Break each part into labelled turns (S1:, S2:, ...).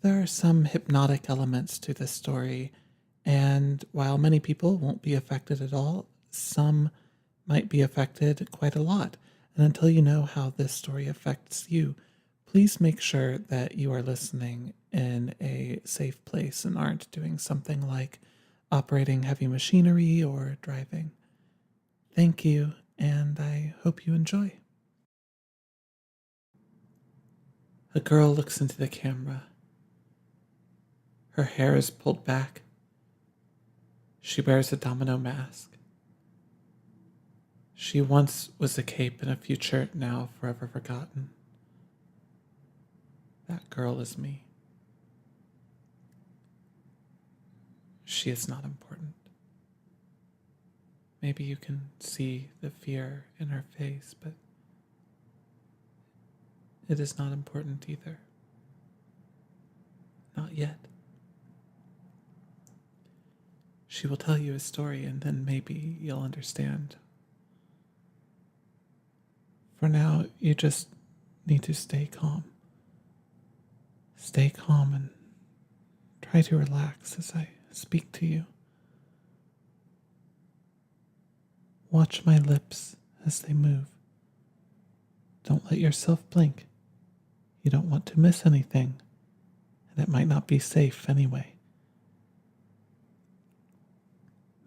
S1: There are some hypnotic elements to this story, and while many people won't be affected at all, some might be affected quite a lot. And until you know how this story affects you, please make sure that you are listening in a safe place and aren't doing something like operating heavy machinery or driving. Thank you, and I hope you enjoy. A girl looks into the camera. Her hair is pulled back. She wears a domino mask. She once was a cape in a future now forever forgotten. That girl is me. She is not important. Maybe you can see the fear in her face, but it is not important either. Not yet. She will tell you a story and then maybe you'll understand. For now, you just need to stay calm. Stay calm and try to relax as I speak to you. Watch my lips as they move. Don't let yourself blink. You don't want to miss anything, and it might not be safe anyway.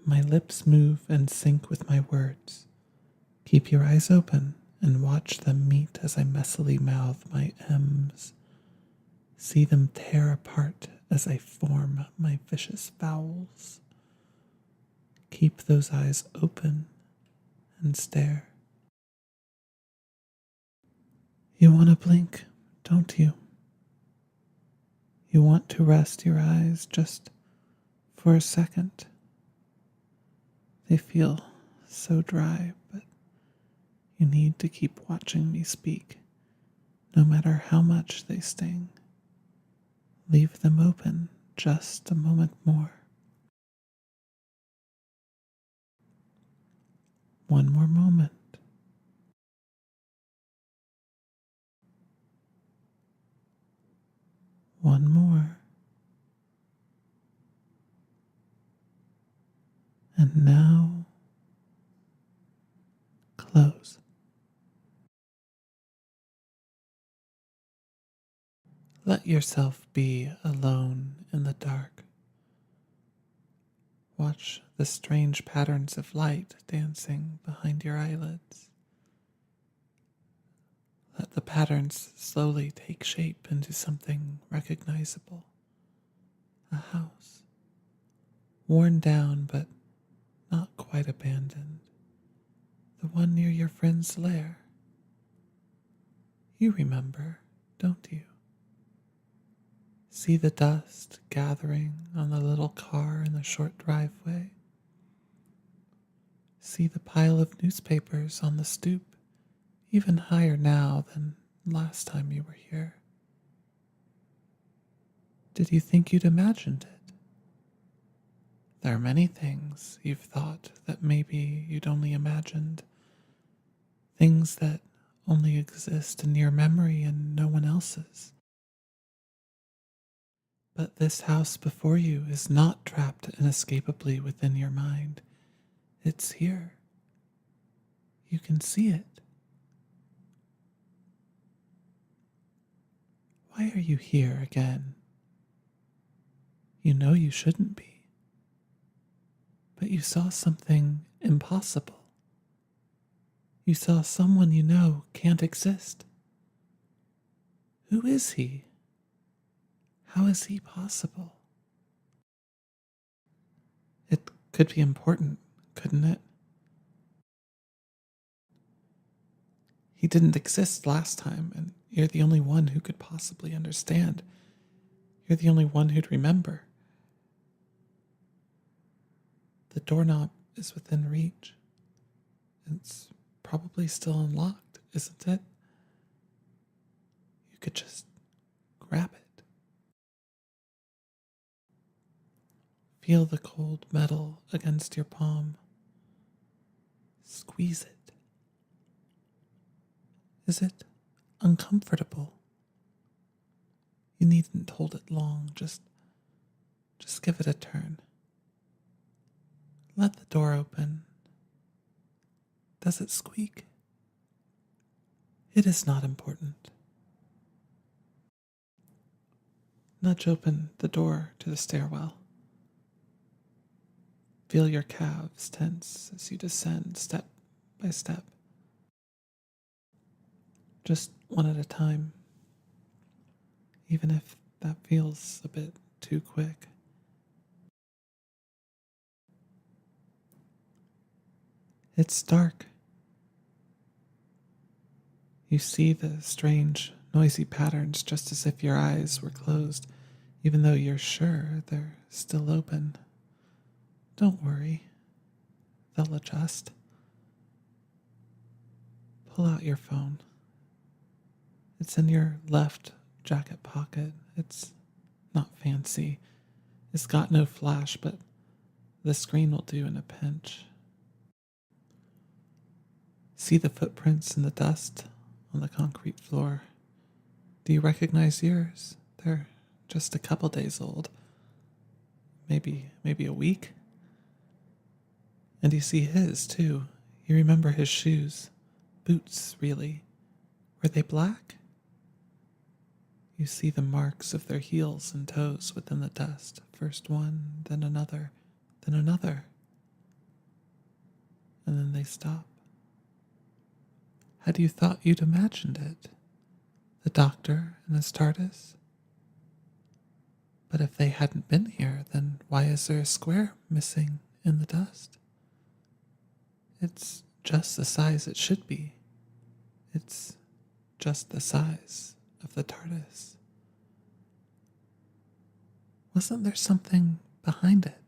S1: My lips move and sync with my words. Keep your eyes open and watch them meet as I messily mouth my M's. See them tear apart as I form my vicious vowels. Keep those eyes open and stare. You want to blink, don't you? You want to rest your eyes just for a second. They feel so dry, but you need to keep watching me speak, no matter how much they sting. Leave them open just a moment more. One more moment. One more. And now, close. Let yourself be alone in the dark. Watch the strange patterns of light dancing behind your eyelids. Let the patterns slowly take shape into something recognizable. A house. Worn down but not quite abandoned. The one near your friend's lair. You remember, don't you? See the dust gathering on the little car in the short driveway. See the pile of newspapers on the stoop, even higher now than last time you were here. Did you think you'd imagined it? There are many things you've thought that maybe you'd only imagined. Things that only exist in your memory and no one else's. But this house before you is not trapped inescapably within your mind. It's here. You can see it. Why are you here again? You know you shouldn't be. But you saw something impossible. You saw someone you know can't exist. Who is he? How is he possible? It could be important, couldn't it? He didn't exist last time, and you're the only one who could possibly understand. You're the only one who'd remember. The doorknob is within reach. It's probably still unlocked, isn't it? You could just grab it. Feel the cold metal against your palm. Squeeze it. Is it uncomfortable? You needn't hold it long, just give it a turn. Let the door open. Does it squeak? It is not important. Nudge open the door to the stairwell. Feel your calves tense as you descend step by step, just one at a time, even if that feels a bit too quick. It's dark. You see the strange, noisy patterns just as if your eyes were closed, even though you're sure they're still open. Don't worry, they'll adjust. Pull out your phone. It's in your left jacket pocket. It's not fancy. It's got no flash, but the screen will do in a pinch. See the footprints in the dust on the concrete floor. Do you recognize yours? They're just a couple days old. Maybe a week. And you see his, too. You remember his shoes. Boots, really. Were they black? You see the marks of their heels and toes within the dust. First one, then another, then another. And then they stop. Had you thought you'd imagined it? The doctor and his TARDIS? But if they hadn't been here, then why is there a square missing in the dust? It's just the size it should be. It's just the size of the TARDIS. Wasn't there something behind it?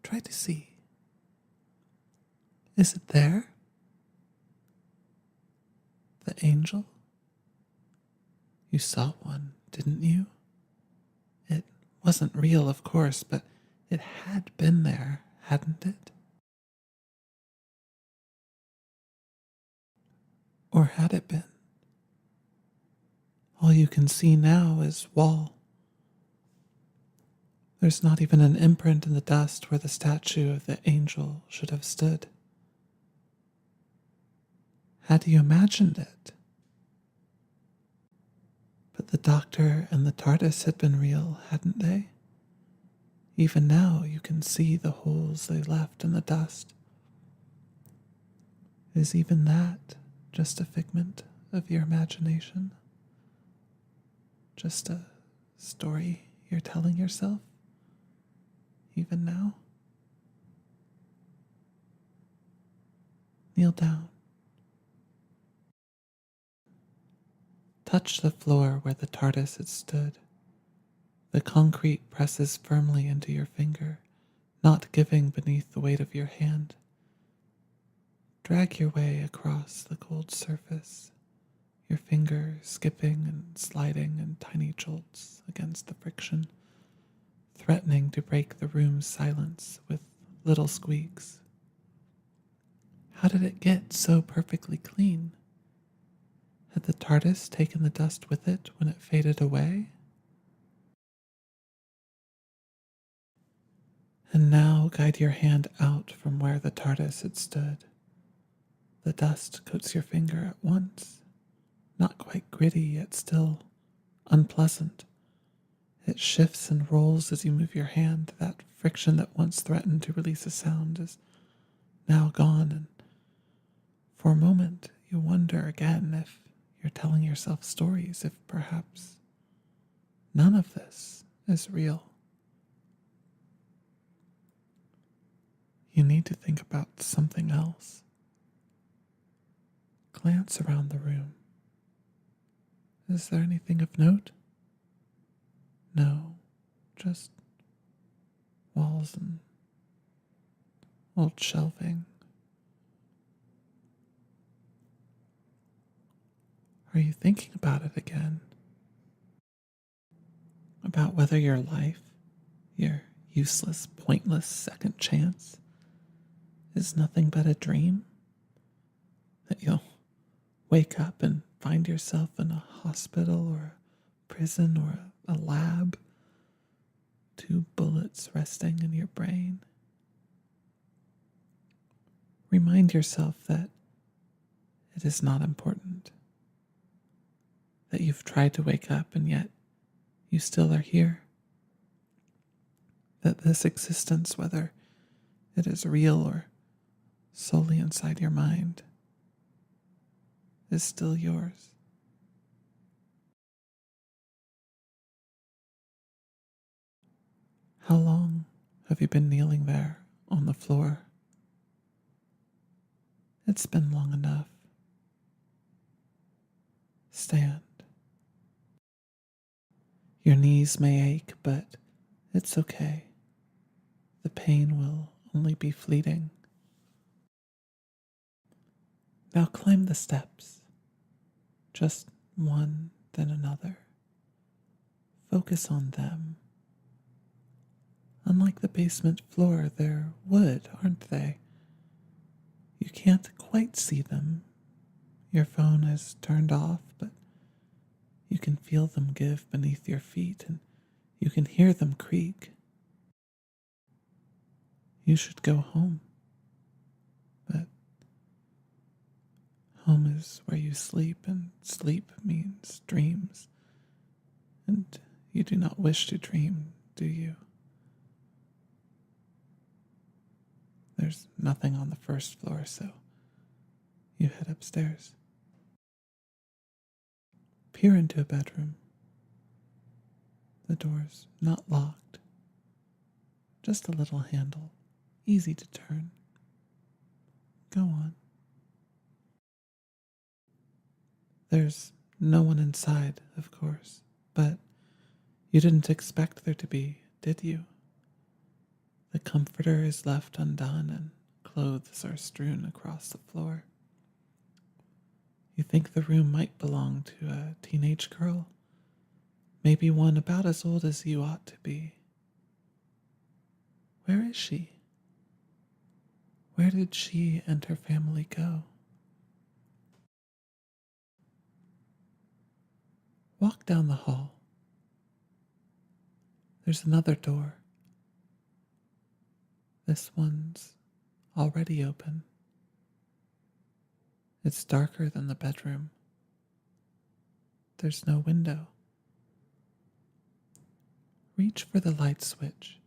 S1: Try to see. Is it there? The angel? You saw one, didn't you? It wasn't real, of course, but it had been there, hadn't it? Or had it been? All you can see now is wall. There's not even an imprint in the dust where the statue of the angel should have stood. Had you imagined it? But the doctor and the TARDIS had been real, hadn't they? Even now you can see the holes they left in the dust. Is even that just a figment of your imagination? Just a story you're telling yourself? Even now? Kneel down. Touch the floor where the TARDIS had stood. The concrete presses firmly into your finger, not giving beneath the weight of your hand. Drag your way across the cold surface, your finger skipping and sliding in tiny jolts against the friction, threatening to break the room's silence with little squeaks. How did it get so perfectly clean? Had the TARDIS taken the dust with it when it faded away? And now guide your hand out from where the TARDIS had stood. The dust coats your finger at once, not quite gritty, yet still unpleasant. It shifts and rolls as you move your hand. That friction that once threatened to release a sound is now gone, and for a moment you wonder again if you're telling yourself stories, if perhaps none of this is real. You need to think about something else. Glance around the room. Is there anything of note? No, just walls and old shelving. Are you thinking about it again? About whether your life, your useless, pointless second chance, is nothing but a dream? That you'll wake up and find yourself in a hospital or a prison or a lab, two bullets resting in your brain. Remind yourself that it is not important, that you've tried to wake up and yet you still are here, that this existence, whether it is real or solely inside your mind, is still yours. How long have you been kneeling there on the floor? It's been long enough. Stand. Your knees may ache, but it's okay. The pain will only be fleeting. Now climb the steps, just one, then another. Focus on them. Unlike the basement floor, they're wood, aren't they? You can't quite see them. Your phone is turned off, but you can feel them give beneath your feet, and you can hear them creak. You should go home. But home is where you sleep, and sleep means dreams. And you do not wish to dream, do you? There's nothing on the first floor, so you head upstairs. Peer into a bedroom. The door's not locked. Just a little handle, easy to turn. Go on. There's no one inside, of course, but you didn't expect there to be, did you? The comforter is left undone and clothes are strewn across the floor. You think the room might belong to a teenage girl, maybe one about as old as you ought to be. Where is she? Where did she and her family go? Walk down the hall. There's another door. This one's already open. It's darker than the bedroom. There's no window. Reach for the light switch.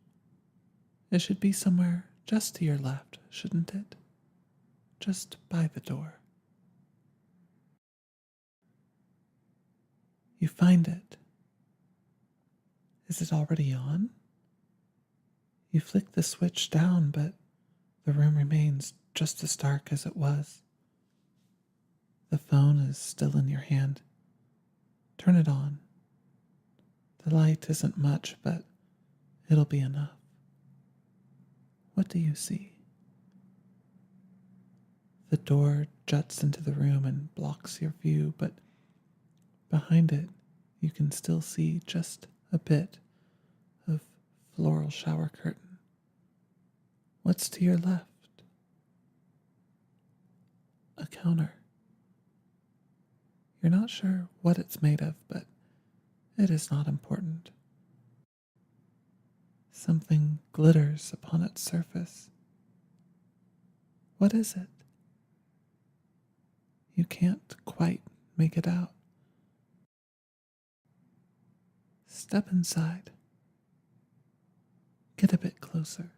S1: It should be somewhere just to your left, shouldn't it? Just by the door. You find it. Is it already on? You flick the switch down, but the room remains just as dark as it was. The phone is still in your hand. Turn it on. The light isn't much, but it'll be enough. What do you see? The door juts into the room and blocks your view, but behind it, you can still see just a bit of floral shower curtain. What's to your left? A counter. You're not sure what it's made of, but it is not important. Something glitters upon its surface. What is it? You can't quite make it out. Step inside. Get a bit closer.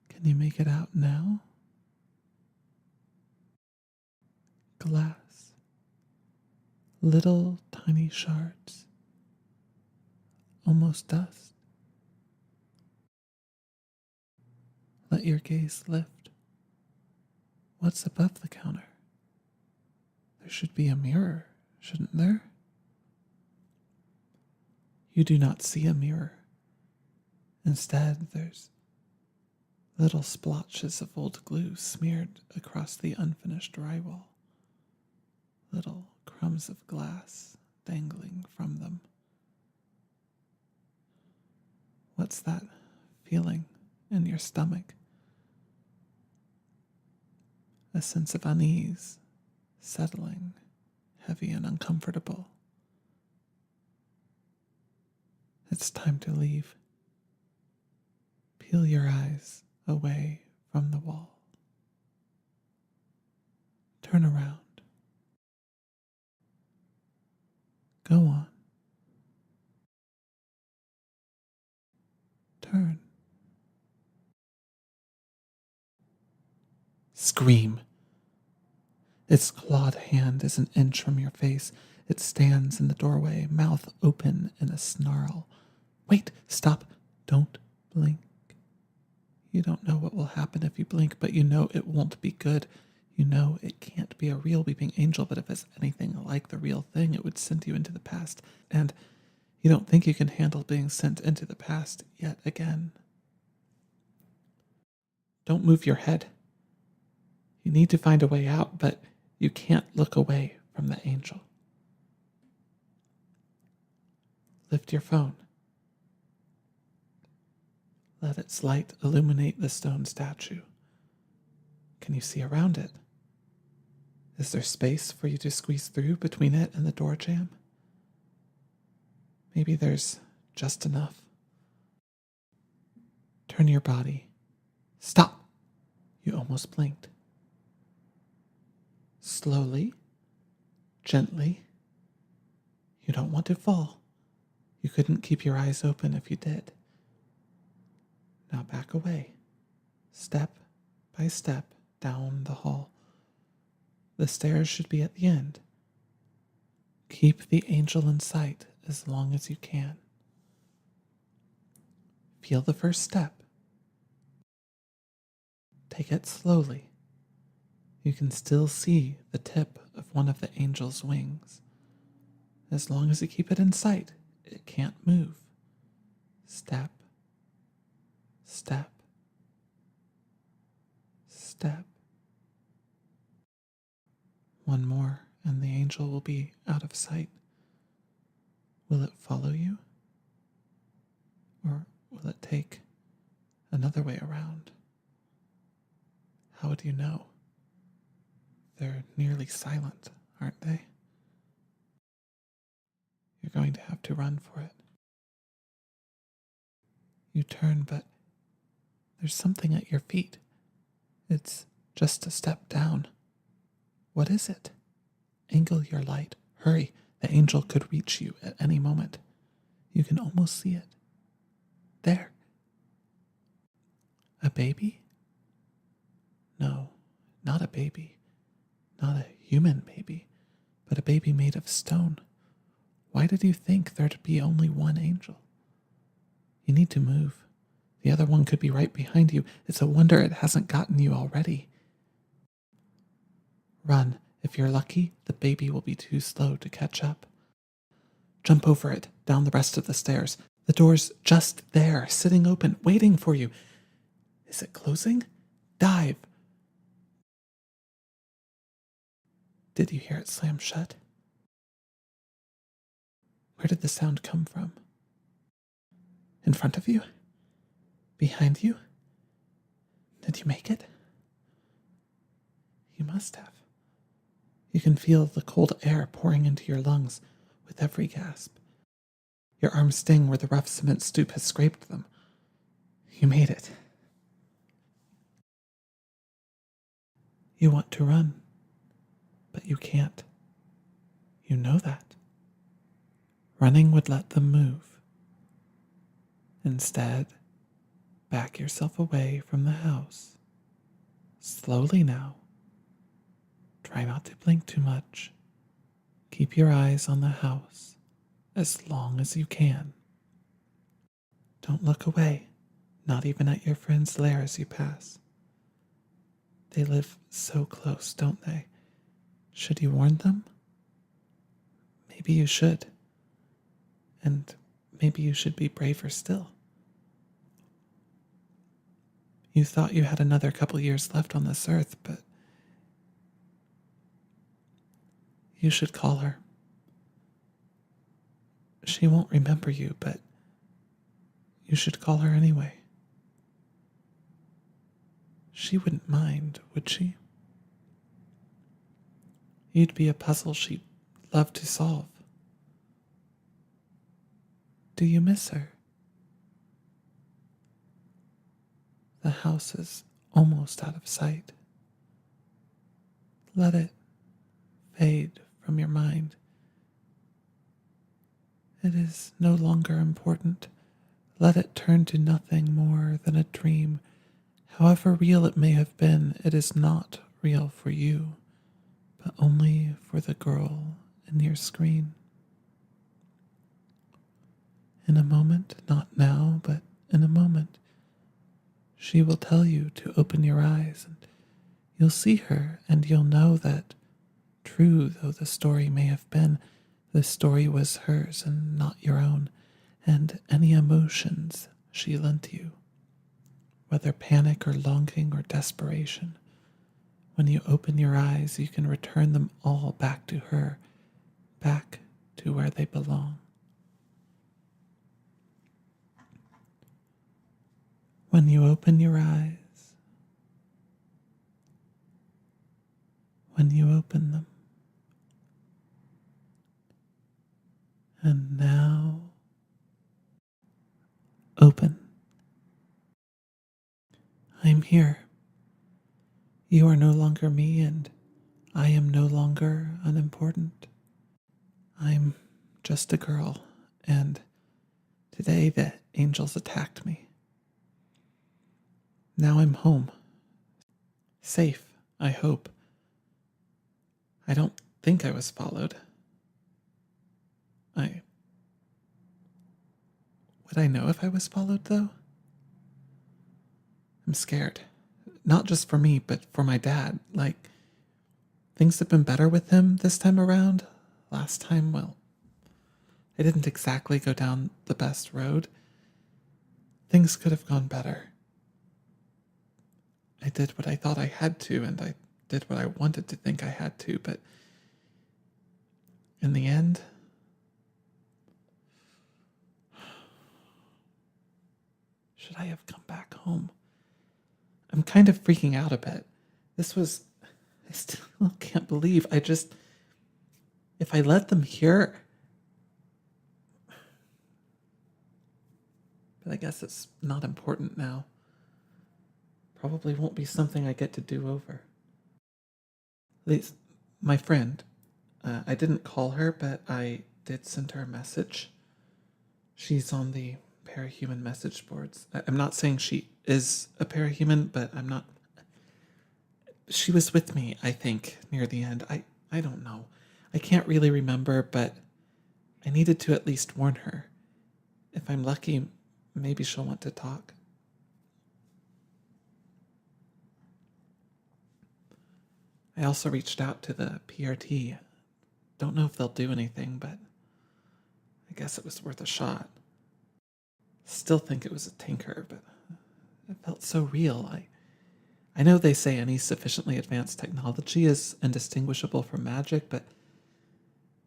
S1: Can you make it out now? Glass. Little tiny shards. Almost dust. Let your gaze lift. What's above the counter? There should be a mirror, shouldn't there? You do not see a mirror. Instead, there's little splotches of old glue smeared across the unfinished drywall. Little crumbs of glass dangling from them. What's that feeling in your stomach? A sense of unease, settling, heavy and uncomfortable. It's time to leave. Peel your eyes away from the wall. Turn around. Go on. Turn. Scream. Its clawed hand is an inch from your face. It stands in the doorway, mouth open in a snarl. Wait, stop. Don't blink. You don't know what will happen if you blink, but you know it won't be good. You know it can't be a real weeping angel, but if it's anything like the real thing, it would send you into the past. And you don't think you can handle being sent into the past yet again. Don't move your head. You need to find a way out, but you can't look away from the angel. Lift your phone. Let its light illuminate the stone statue. Can you see around it? Is there space for you to squeeze through between it and the door jamb? Maybe there's just enough. Turn your body. Stop! You almost blinked. Slowly, gently. You don't want to fall. You couldn't keep your eyes open if you did. Now back away, step by step down the hall. The stairs should be at the end. Keep the angel in sight as long as you can. Feel the first step. Take it slowly. You can still see the tip of one of the angel's wings. As long as you keep it in sight, it can't move. Step, step, step. One more, and the angel will be out of sight. Will it follow you? Or will it take another way around? How would you know? They're nearly silent, aren't they? You're going to have to run for it. You turn, but there's something at your feet. It's just a step down. What is it? Angle your light. Hurry. The angel could reach you at any moment. You can almost see it. There. A baby? No, not a baby. Not a human baby, but a baby made of stone. Why did you think there'd be only one angel? You need to move. The other one could be right behind you. It's a wonder it hasn't gotten you already. Run. If you're lucky, the baby will be too slow to catch up. Jump over it, down the rest of the stairs. The door's just there, sitting open, waiting for you. Is it closing? Dive. Did you hear it slam shut? Where did the sound come from? In front of you? Behind you? Did you make it? You must have. You can feel the cold air pouring into your lungs with every gasp. Your arms sting where the rough cement stoop has scraped them. You made it. You want to run, but you can't. You know that. Running would let them move. Instead, back yourself away from the house. Slowly now. Try not to blink too much. Keep your eyes on the house as long as you can. Don't look away, not even at your friend's lair as you pass. They live so close, don't they? Should you warn them? Maybe you should. And maybe you should be braver still. You thought you had another couple years left on this earth, but you should call her. She won't remember you, but you should call her anyway. She wouldn't mind, would she? You'd be a puzzle she'd love to solve. Do you miss her? The house is almost out of sight. Let it fade from your mind. It is no longer important. Let it turn to nothing more than a dream. However real it may have been, it is not real for you, but only for the girl in your screen. In a moment, not now, but in a moment, she will tell you to open your eyes, and you'll see her, and you'll know that, true though the story may have been, the story was hers and not your own, and any emotions she lent you, whether panic or longing or desperation, when you open your eyes, you can return them all back to her, back to where they belong. When you open your eyes, when you open them, and now open. I'm here. You are no longer me, and I am no longer unimportant. I'm just a girl, and today the angels attacked me. Now I'm home. Safe, I hope. I don't think I was followed. Would I know if I was followed, though? I'm scared. Not just for me, but for my dad. Like, things have been better with him this time around. Last time, well, I didn't exactly go down the best road. Things could have gone better. I did what I thought I had to, and I did what I wanted to think I had to, but in the end, should I have come back home? I'm kind of freaking out a bit. I still can't believe if I let them hear, but I guess it's not important now. Probably won't be something I get to do over. At least, my friend, I didn't call her, but I did send her a message. She's on the parahuman message boards. I'm not saying she is a parahuman, but I'm not. She was with me, I think, near the end. I don't know. I can't really remember, but I needed to at least warn her. If I'm lucky, maybe she'll want to talk. I also reached out to the PRT. Don't know if they'll do anything, but I guess it was worth a shot. Still think it was a tinker, but it felt so real. I know they say any sufficiently advanced technology is indistinguishable from magic, but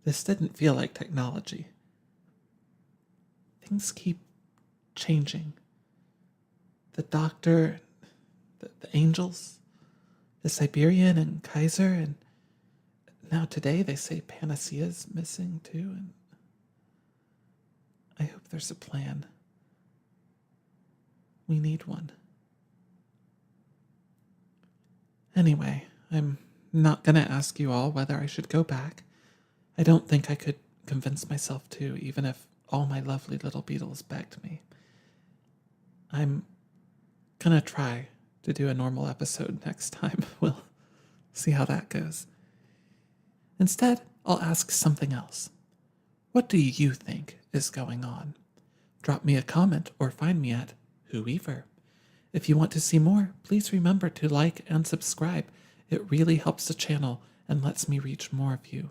S1: this didn't feel like technology. Things keep changing. The doctor, the angels, the Siberian and Kaiser, and now today they say Panacea's missing too, and I hope there's a plan. We need one. Anyway, I'm not gonna ask you all whether I should go back. I don't think I could convince myself to, even if all my lovely little beetles begged me. I'm gonna try to do a normal episode next time. We'll see how that goes. Instead, I'll ask something else. What do you think is going on? Drop me a comment or find me at whoever. If you want to see more, please remember to like and subscribe. It really helps the channel and lets me reach more of you.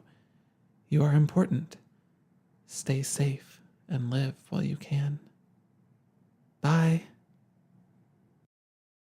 S1: You are important. Stay safe and live while you can. Bye.